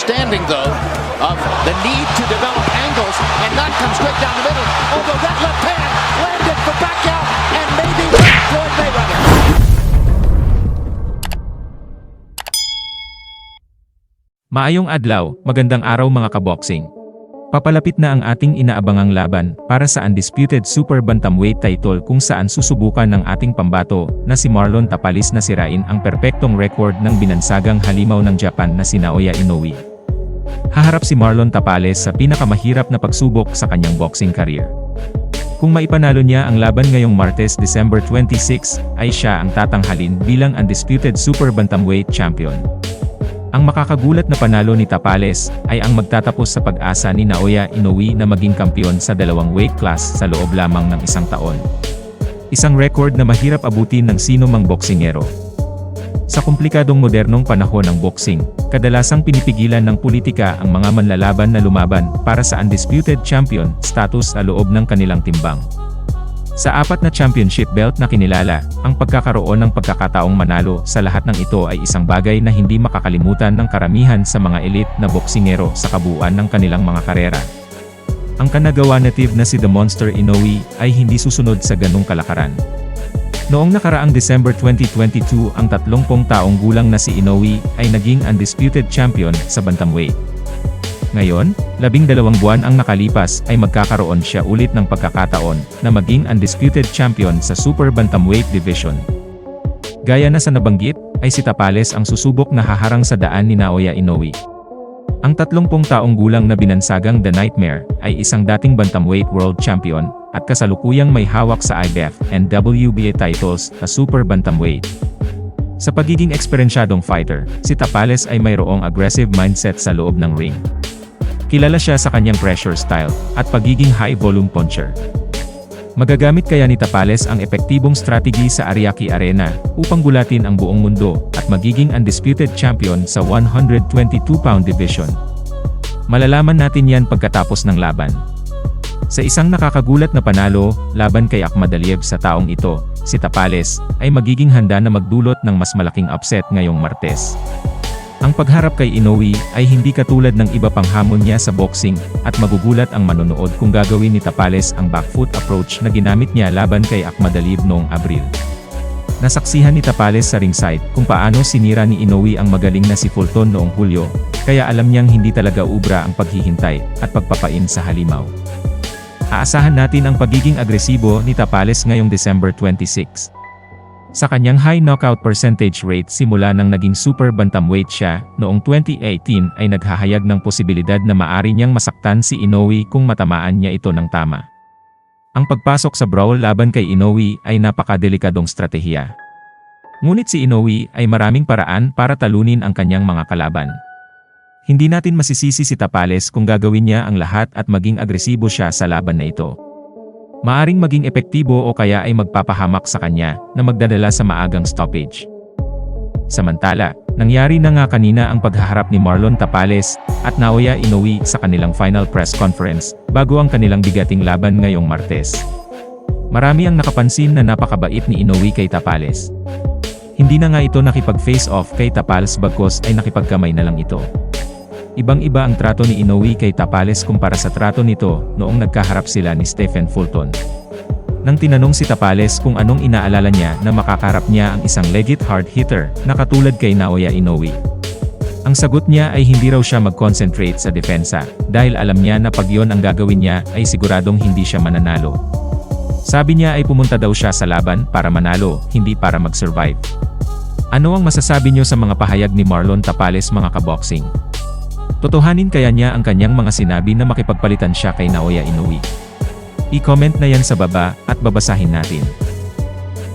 understanding, though, of the need to develop angles and not come straight down the middle. Although that left hand landed for Pacquiao and maybe Floyd Mayweather. Maayong adlaw, magandang araw mga kaboksing. Papalapit na ang ating inaabangang laban para sa undisputed super bantamweight title kung saan susubukan ng ating pambato na si Marlon Tapalis na sirain ang perpektong record ng binansagang halimaw ng Japan na si Naoya Inoue. Haharap si Marlon Tapalis sa pinakamahirap na pagsubok sa kanyang boxing career. Kung maipanalo niya ang laban ngayong Martes, December 26, ay siya ang tatanghalin bilang undisputed super bantamweight champion. Ang makakagulat na panalo ni Tapalis ay ang magtatapos sa pag-asa ni Naoya Inoue na maging kampiyon sa dalawang weight class sa loob lamang ng isang taon. Isang record na mahirap abutin ng sino mang boksingero. Sa komplikadong modernong panahon ng boxing, kadalasang pinipigilan ng politika ang mga manlalaban na lumaban para sa undisputed champion status sa loob ng kanilang timbang. Sa 4 na championship belt na kinilala, ang pagkakaroon ng pagkakataong manalo sa lahat ng ito ay isang bagay na hindi makakalimutan ng karamihan sa mga elite na boksingero sa kabuuan ng kanilang mga karera. Ang Kanagawa native na si The Monster Inoue ay hindi susunod sa ganung kalakaran. Noong nakaraang December 2022, ang 30 taong gulang na si Inoue ay naging undisputed champion sa bantamweight. Ngayon, 12 buwan ang nakalipas ay magkakaroon siya ulit ng pagkakataon na maging undisputed champion sa super bantamweight division. Gaya na sa nabanggit, ay si Tapalis ang susubok na haharang sa daan ni Naoya Inoue. Ang 30 taong gulang na binansagang The Nightmare ay isang dating bantamweight world champion at kasalukuyang may hawak sa IBF and WBA titles sa super bantamweight. Sa pagiging eksperensyadong fighter, si Tapalis ay mayroong aggressive mindset sa loob ng ring. Kilala siya sa kanyang pressure style at pagiging high-volume puncher. Magagamit kaya ni Tapalis ang epektibong strategy sa Ariake Arena upang gulatin ang buong mundo at magiging undisputed champion sa 122-pound division. Malalaman natin yan pagkatapos ng laban. Sa isang nakakagulat na panalo laban kay Akhmadaliev sa taong ito, si Tapalis ay magiging handa na magdulot ng mas malaking upset ngayong Martes. Ang pagharap kay Inoue ay hindi katulad ng iba pang hamon niya sa boxing at magugulat ang manonood kung gagawin ni Tapalis ang back foot approach na ginamit niya laban kay Akhmadaliev noong Abril. Nasaksihan ni Tapalis sa ringside kung paano sinira ni Inoue ang magaling na si Fulton noong Hulyo, kaya alam niyang hindi talaga ubra ang paghihintay at pagpapain sa halimaw. Aasahan natin ang pagiging agresibo ni Tapalis ngayong December 26. Sa kanyang high knockout percentage rate simula nang naging super bantamweight siya noong 2018 ay naghahayag ng posibilidad na maari niyang masaktan si Inoue kung matamaan niya ito ng tama. Ang pagpasok sa brawl laban kay Inoue ay napakadelikadong stratehiya. Ngunit si Inoue ay maraming paraan para talunin ang kanyang mga kalaban. Hindi natin masisisi si Tapalis kung gagawin niya ang lahat at maging agresibo siya sa laban na ito. Maaring maging epektibo o kaya ay magpapahamak sa kanya na magdadala sa maagang stoppage. Samantala, nangyari na nga kanina ang paghaharap ni Marlon Tapalis at Naoya Inoue sa kanilang final press conference bago ang kanilang bigating laban ngayong Martes. Marami ang nakapansin na napakabait ni Inoue kay Tapalis. Hindi na nga ito nakipag-face off kay Tapalis bagkus ay nakipagkamay na lang ito. Ibang-iba ang trato ni Inoue kay Tapalis kumpara sa trato nito noong nagkaharap sila ni Stephen Fulton. Nang tinanong si Tapalis kung anong inaalala niya na makakarap niya ang isang legit hard hitter na katulad kay Naoya Inoue. Ang sagot niya ay hindi raw siya mag-concentrate sa depensa dahil alam niya na pag yon ang gagawin niya ay siguradong hindi siya mananalo. Sabi niya ay pumunta daw siya sa laban para manalo, hindi para mag-survive. Ano ang masasabi niyo sa mga pahayag ni Marlon Tapalis mga kaboksing? Totohanin kaya niya ang kanyang mga sinabi na makipagpalitan siya kay Naoya Inoue? I-comment na yan sa baba at babasahin natin.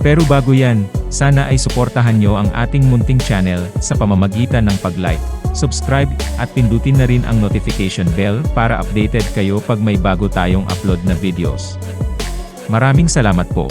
Pero bago yan, sana ay suportahan nyo ang ating munting channel sa pamamagitan ng pag-like, subscribe at pindutin na rin ang notification bell para updated kayo pag may bago tayong upload na videos. Maraming salamat po.